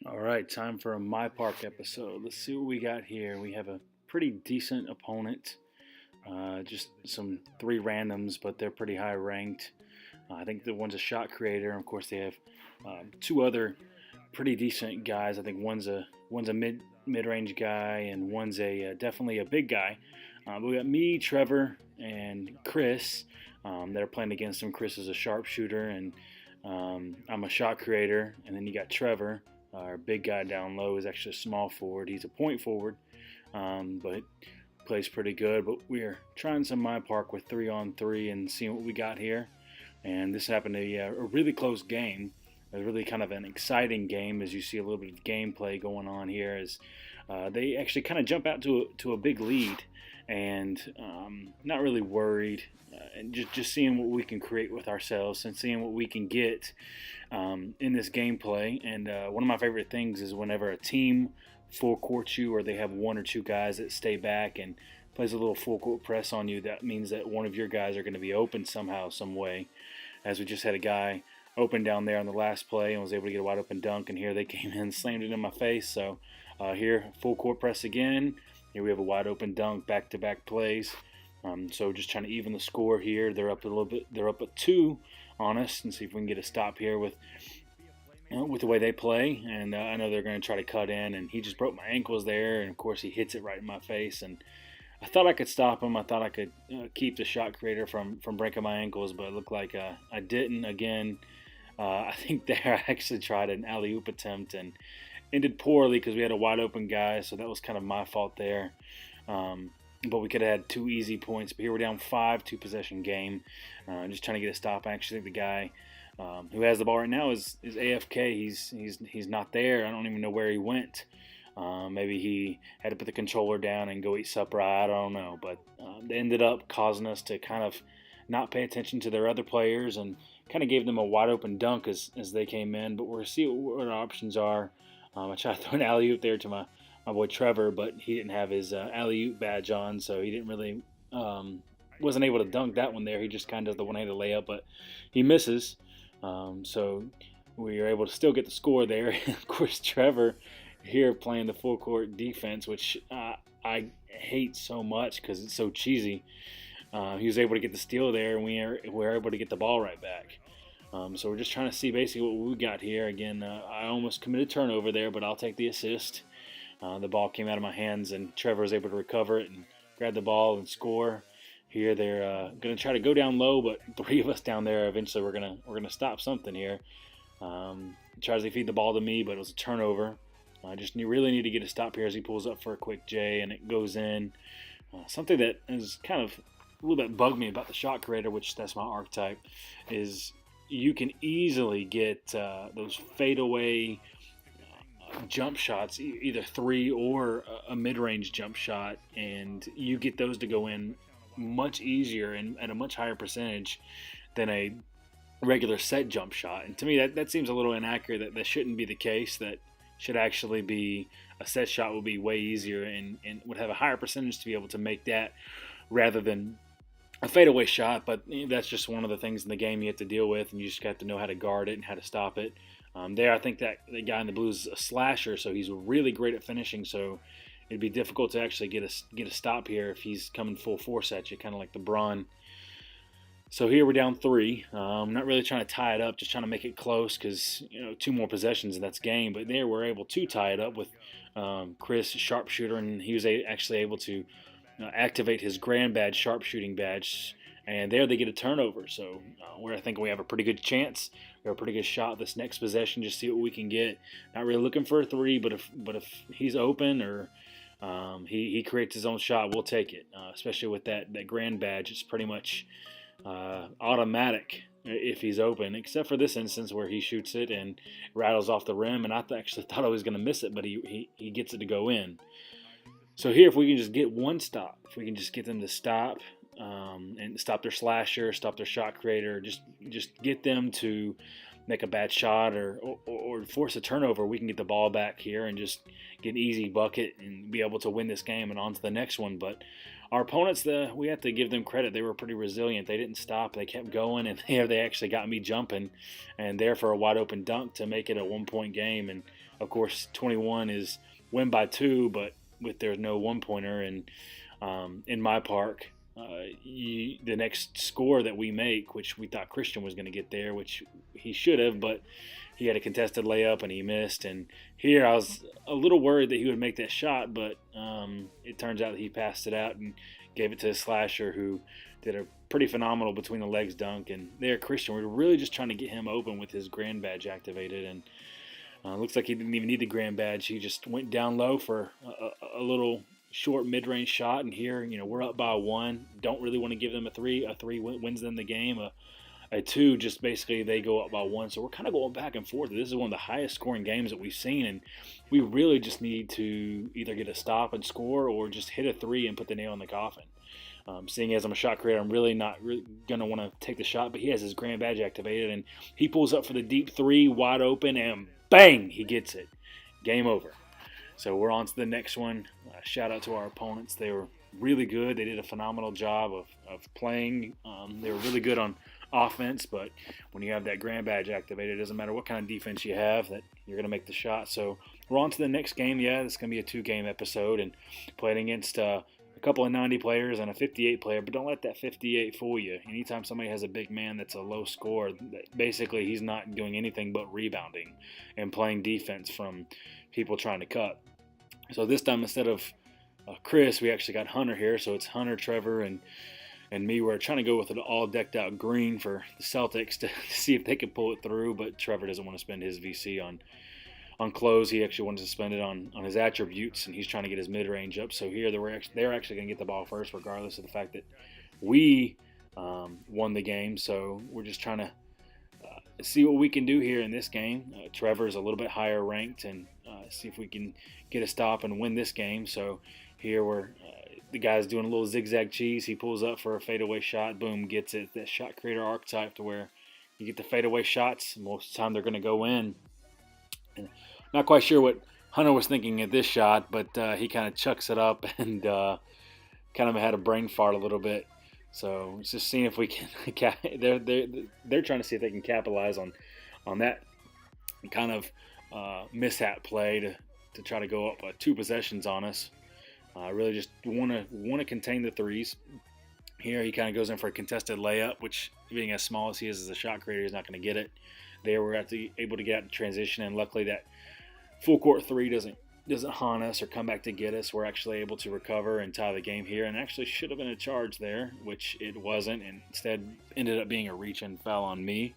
All right, time for a MyPark episode. Let's see what we got here. We have a pretty decent opponent. Just some three randoms, but they're pretty high ranked. I think the one's a shot creator. And of course, they have two other pretty decent guys. I think one's a mid range guy, and one's a definitely a big guy. But we got me, Trevor, and Chris that are playing against him. Chris is a sharpshooter, and I'm a shot creator. And then you got Trevor. Our big guy down low is actually a small forward. He's a point forward, but plays pretty good. But we're trying some MyPark with 3-on-3 and seeing what we got here. And this happened to be a really close game. It was really kind of an exciting game as you see a little bit of gameplay going on here as they actually kind of jump out to a big lead and not really worried and just seeing what we can create with ourselves and seeing what we can get in this gameplay. And one of my favorite things is whenever a team full courts you or they have one or two guys that stay back and plays a little full court press on you, that means that one of your guys are going to be open somehow, some way. As we just had a guy open down there on the last play and was able to get a wide open dunk, and here they came in, slammed it in my face. So here, full court press again. Here we have a wide open dunk, back-to-back plays. So just trying to even the score here. They're up a little bit. They're up at 2 on us, and see if we can get a stop here with the way they play. And I know they're going to try to cut in, and he just broke my ankles there, and of course he hits it right in my face. And I thought I could stop him. I thought I could keep the shot creator from breaking my ankles, but it looked like I didn't. Again, I think there I actually tried an alley-oop attempt and ended poorly because we had a wide open guy, so that was kind of my fault there. But we could have had 2 easy points. But here we're down 5, 2-possession game. Just trying to get a stop. I actually think the guy who has the ball right now is AFK. He's not there. I don't even know where he went. Maybe he had to put the controller down and go eat supper. I don't know. But they ended up causing us to kind of not pay attention to their other players and kind of gave them a wide open dunk as they came in. But we'll see what our options are. I tried to throw an alley-oop there to my boy Trevor, but he didn't have his alley-oop badge on, so he didn't really wasn't able to dunk that one there. He just kind of does the one-handed layup, but he misses. So we were able to still get the score there. Of course, Trevor here playing the full court defense, which I hate so much because it's so cheesy. He was able to get the steal there, and we were able to get the ball right back. So we're just trying to see basically what we got here. Again, I almost committed turnover there, but I'll take the assist. The ball came out of my hands, and Trevor was able to recover it and grab the ball and score. Here they're going to try to go down low, but 3 of us down there. Eventually, we're gonna stop something here. Tries to feed the ball to me, but it was a turnover. I just really need to get a stop here as he pulls up for a quick J, and it goes in. Something that is kind of a little bit bugged me about the shot creator, which that's my archetype, is you can easily get those fadeaway jump shots, either 3 or a mid-range jump shot, and you get those to go in much easier and at a much higher percentage than a regular set jump shot. And to me, that seems a little inaccurate. That shouldn't be the case. That should actually be a set shot will be way easier and would have a higher percentage to be able to make that rather than a fadeaway shot. But that's just one of the things in the game you have to deal with, and you just got to know how to guard it and how to stop it. There, I think that the guy in the blue is a slasher, so he's really great at finishing. So it'd be difficult to actually get a stop here if he's coming full force at you, kind of like LeBron. So here we're down 3. I'm not really trying to tie it up, just trying to make it close because 2 more possessions and that's game. But there we're able to tie it up with Chris, sharpshooter, and he was actually able to activate his grand badge, sharpshooting badge. And there they get a turnover. So I think we have a pretty good chance. We have a pretty good shot this next possession. Just see what we can get. Not really looking for a 3, but if he's open or he creates his own shot, we'll take it. Especially with that grand badge, it's pretty much automatic if he's open. Except for this instance where he shoots it and rattles off the rim, and I actually thought I was going to miss it, but he gets it to go in. So here, if we can just get one stop, if we can just get them to stop. And stop their slasher, stop their shot creator, just get them to make a bad shot or force a turnover. We can get the ball back here and just get an easy bucket and be able to win this game and on to the next one. But our opponents, we have to give them credit. They were pretty resilient. They didn't stop. They kept going, and they actually got me jumping and there for a wide open dunk to make it a 1-point game. And of course, 21 is win by 2, but with there's no 1-pointer. And in MyPark, the next score that we make, which we thought Christian was going to get there, which he should have, but he had a contested layup and he missed. And here I was a little worried that he would make that shot, but it turns out that he passed it out and gave it to a slasher who did a pretty phenomenal between the legs dunk. And there, Christian, we were really just trying to get him open with his grand badge activated. And looks like he didn't even need the grand badge. He just went down low for a little short mid-range shot. And here, we're up by 1. Don't really want to give them a 3. A 3 wins them the game. A 2, just basically they go up by 1. So we're kind of going back and forth. This is one of the highest scoring games that we've seen, and we really just need to either get a stop and score or just hit a 3 and put the nail in the coffin. Seeing as I'm a shot creator, I'm really not going to want to take the shot, but he has his grand badge activated, and he pulls up for the deep 3, wide open, and bang, he gets it. Game over. So we're on to the next one. Shout out to our opponents. They were really good. They did a phenomenal job of playing. They were really good on offense, but when you have that grand badge activated, it doesn't matter what kind of defense you have, that you're going to make the shot. So we're on to the next game. Yeah, this is going to be a 2-game episode, and playing against a couple of 90 players and a 58 player, but don't let that 58 fool you. Anytime somebody has a big man that's a low score, basically he's not doing anything but rebounding and playing defense from people trying to cut. So this time, instead of Chris, we actually got Hunter here. So it's Hunter, Trevor, and me. We're trying to go with an all decked out green for the Celtics to see if they can pull it through, but Trevor doesn't want to spend his VC on clothes. He actually wants to spend it on his attributes, and he's trying to get his mid-range up. So here they're actually going to get the ball first, regardless of the fact that we won the game. So we're just trying to see what we can do here in this game. Trevor's a little bit higher ranked, and see if we can get a stop and win this game. So here the guy's doing a little zigzag cheese. He pulls up for a fadeaway shot. Boom, gets it. That shot creator archetype to where you get the fadeaway shots. Most of the time they're going to go in. And not quite sure what Hunter was thinking at this shot, but he kind of chucks it up and kind of had a brain fart a little bit. So it's just seeing if we can. They're trying to see if they can capitalize on that kind of mishap play to try to go up 2 possessions on us. Really just want to contain the threes. Here he kind of goes in for a contested layup, which being as small as he is as a shot creator, he's not going to get it. There we're able to get out in transition, and luckily that full court 3 doesn't haunt us or come back to get us. We're actually able to recover and tie the game here, and actually should have been a charge there, which it wasn't, and instead ended up being a reach-in foul on me.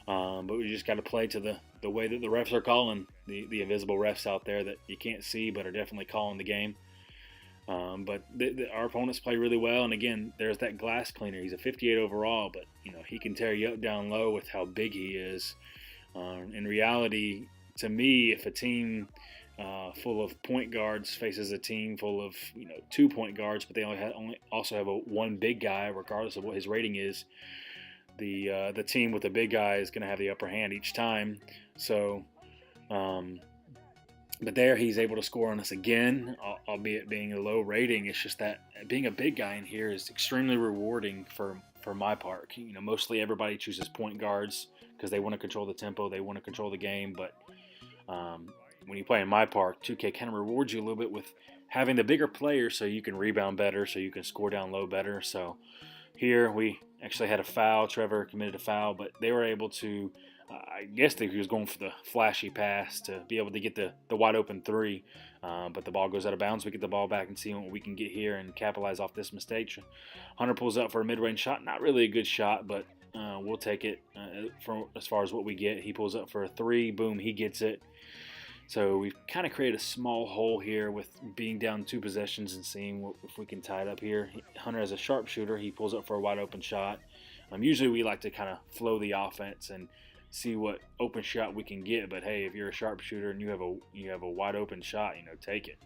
But we just got to play to the way that the refs are calling, the invisible refs out there that you can't see but are definitely calling the game. But our opponents play really well, and again, there's that glass cleaner. He's a 58 overall, but he can tear you up down low with how big he is. In reality, to me, if a team full of point guards faces a team full of 2 point guards, but they also have one big guy, regardless of what his rating is, the team with the big guy is going to have the upper hand each time. So. But there he's able to score on us again, albeit being a low rating. It's just that being a big guy in here is extremely rewarding for MyPark. Mostly everybody chooses point guards because they want to control the tempo, they want to control the game. But when you play in MyPark, 2K kind of rewards you a little bit with having the bigger player so you can rebound better, so you can score down low better. So here we actually had a foul. Trevor committed a foul, but they were able to I guess he was going for the flashy pass to be able to get the wide open 3, but the ball goes out of bounds. We get the ball back and see what we can get here and capitalize off this mistake. Hunter pulls up for a mid-range shot. Not really a good shot, but we'll take it from as far as what we get. He pulls up for a 3. Boom, he gets it. So we've kind of created a small hole here with being down 2 possessions and seeing if we can tie it up here. Hunter is a sharpshooter. He pulls up for a wide open shot. Usually we like to kind of flow the offense and see what open shot we can get, but hey, if you're a sharpshooter and you have a wide open shot, take it.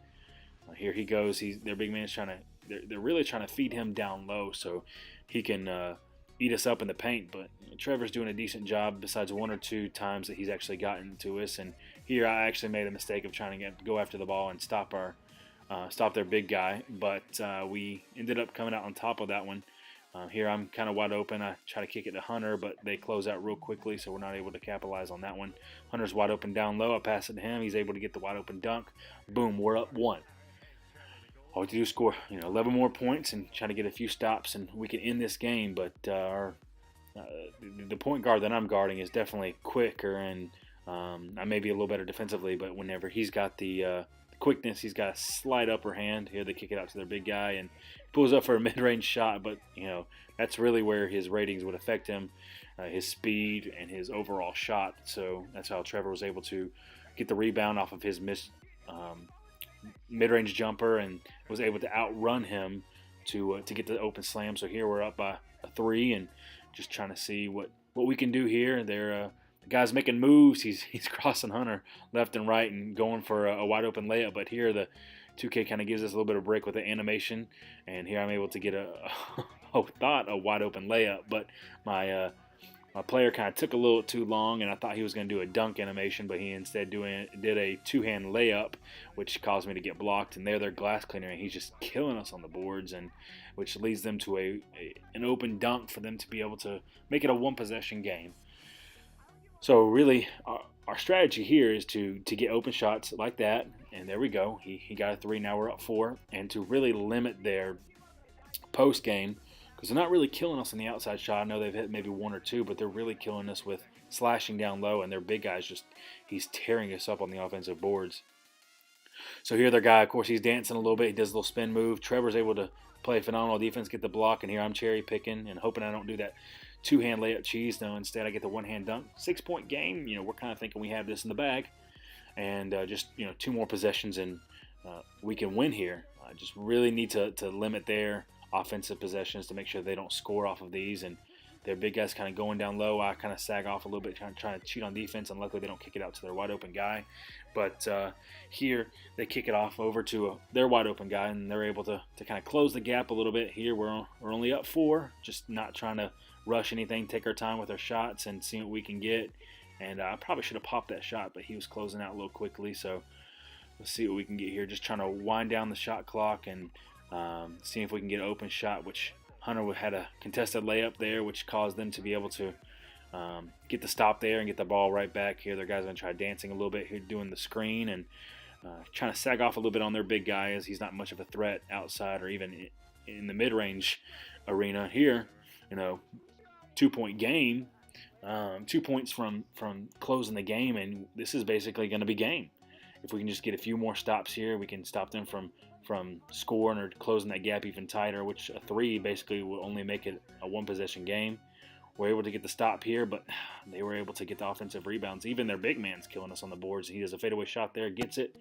Here he goes. Their big man's they're really trying to feed him down low so he can eat us up in the paint. But Trevor's doing a decent job besides 1 or 2 times that he's actually gotten to us. And here I actually made a mistake of trying to go after the ball and stop our stop their big guy, but we ended up coming out on top of that one. Here I'm kind of wide open. I try to kick it to Hunter, but they close out real quickly, so we're not able to capitalize on that one. Hunter's wide open down low. I pass it to him. He's able to get the wide open dunk. Boom, we're up 1. All we have to do is score 11 more points and try to get a few stops, and we can end this game. But the point guard that I'm guarding is definitely quicker, and I may be a little better defensively, but whenever he's got the quickness, he's got a slight upper hand. Here they kick it out to their big guy and pulls up for a mid-range shot, but that's really where his ratings would affect him, his speed and his overall shot. So that's how Trevor was able to get the rebound off of his mid-range jumper and was able to outrun him to get the open slam. So here we're up by a 3 and just trying to see what we can do here. The guy's making moves. He's crossing Hunter left and right and going for a wide open layup. But here the 2K kind of gives us a little bit of break with the animation, and here I'm able to get a wide open layup. But my player kind of took a little too long, and I thought he was going to do a dunk animation, but he instead did a two-hand layup, which caused me to get blocked. And they're glass cleaner, and he's just killing us on the boards, and which leads them to an open dunk for them to be able to make it a one-possession game. So really, our strategy here is to get open shots like that, and there we go. He got a 3. Now we're up 4, and to really limit their post game, because they're not really killing us on the outside shot. I know they've hit maybe 1 or 2, but they're really killing us with slashing down low, and their big guy's he's tearing us up on the offensive boards. So here their guy, of course, he's dancing a little bit. He does a little spin move. Trevor's able to play phenomenal defense, get the block, and here I'm cherry picking and hoping I don't do that two-hand layup cheese. No, instead I get the one-hand dunk. 6-point game. We're kind of thinking we have this in the bag, and just 2 more possessions and we can win here. I just really need to limit their offensive possessions to make sure they don't score off of these, and their big guys kind of going down low. I kind of sag off a little bit, trying to cheat on defense, and luckily they don't kick it out to their wide open guy. But here they kick it off over to their wide open guy, and they're able to kind of close the gap a little bit. Here we're only up 4, just not trying to rush anything, take our time with our shots and see what we can get. And I probably should have popped that shot, but he was closing out a little quickly, so let's see what we can get here. Just trying to wind down the shot clock and see if we can get an open shot, which Hunter had a contested layup there, which caused them to be able to get the stop there and get the ball right back. Here their guys are going to try dancing a little bit here, doing the screen and trying to sag off a little bit on their big guy, as he's not much of a threat outside or even in the mid-range arena. Here, 2-point game, 2 points from closing the game, and this is basically going to be game. If we can just get a few more stops here, we can stop them from scoring or closing that gap even tighter, which a 3 basically will only make it a one-possession game. We're able to get the stop here, but they were able to get the offensive rebounds. Even their big man's killing us on the boards. He does a fadeaway shot there, gets it.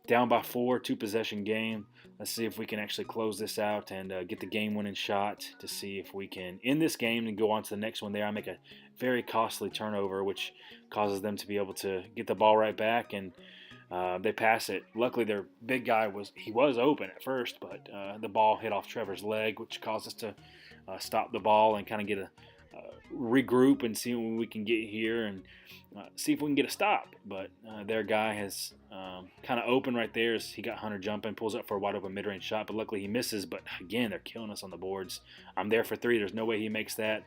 Down by 4, 2-possession game. Let's see if we can actually close this out and get the game-winning shot to see if we can end this game and go on to the next one there. I make a very costly turnover, which causes them to be able to get the ball right back, and they pass it. Luckily, their big guy was open at first, but the ball hit off Trevor's leg, which caused us to stop the ball and kind of get a regroup and see what we can get here and see if we can get a stop. But their guy has kind of open right there as he got Hunter jumping, pulls up for a wide open mid-range shot, but luckily he misses. But again, they're killing us on the boards. I'm there for 3. There's no way he makes that.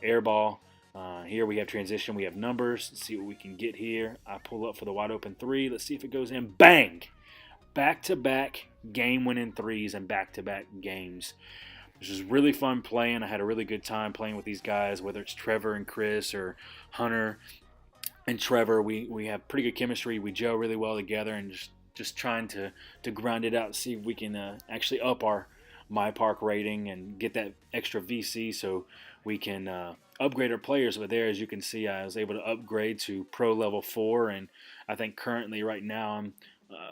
Air ball. Here we have transition. We have numbers. Let's see what we can get here. I pull up for the wide open 3. Let's see if it goes in. Bang! Back-to-back game-winning 3s and back-to-back games. This was really fun playing. I had a really good time playing with these guys, whether it's Trevor and Chris or Hunter and Trevor. We have pretty good chemistry. We gel really well together, and just trying to grind it out, see if we can actually up our MyPark rating and get that extra VC so we can upgrade our players. But there, as you can see, I was able to upgrade to Pro Level 4, and I think currently right now I'm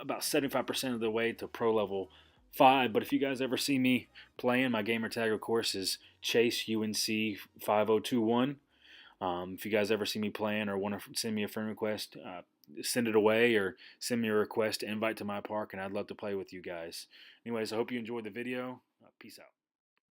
about 75% of the way to Pro Level 5. But if you guys ever see me playing, my gamer tag, of course, is Chase UNC 5021. If you guys ever see me playing or want to send me a friend request, send it away or send me a request to invite to MyPark, and I'd love to play with you guys. Anyways, I hope you enjoyed the video. Peace out.